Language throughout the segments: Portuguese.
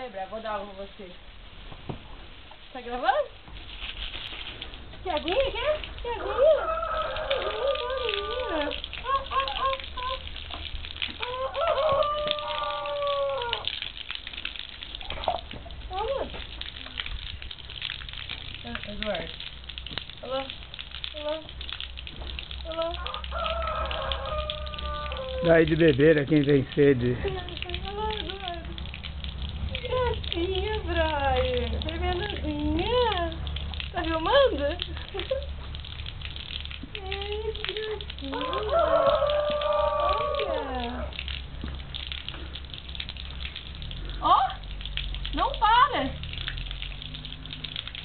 Vai, Bra, vou dar uma pra você. Tá gravando? Quer aguinha? Quer aguinha? Toma. Eduardo. Alô? Alô? Alô? Dá aí de beber a quem tem sede. Alô, Eduardo. Gracinha, Brian. Bebendo aguinha. Tá filmando? Ei, que gracinha. Olha. Ó, não para.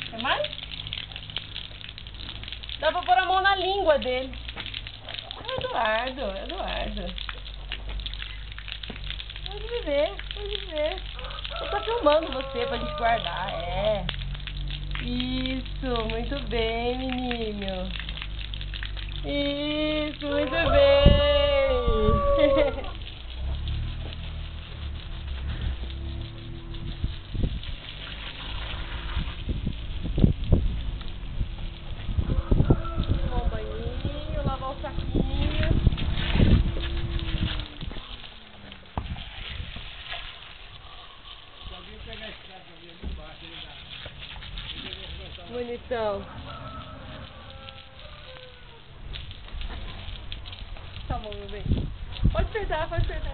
Quer mais? Dá pra pôr a mão na língua dele. Eduardo. Pode viver. Eu tô filmando você pra gente guardar, é. Isso, muito bem, menino. Isso, muito bem. Tomar um banhinho, lavar o saquinho. Bonitão. Tá bom, meu bem. Pode apertar. Aperta.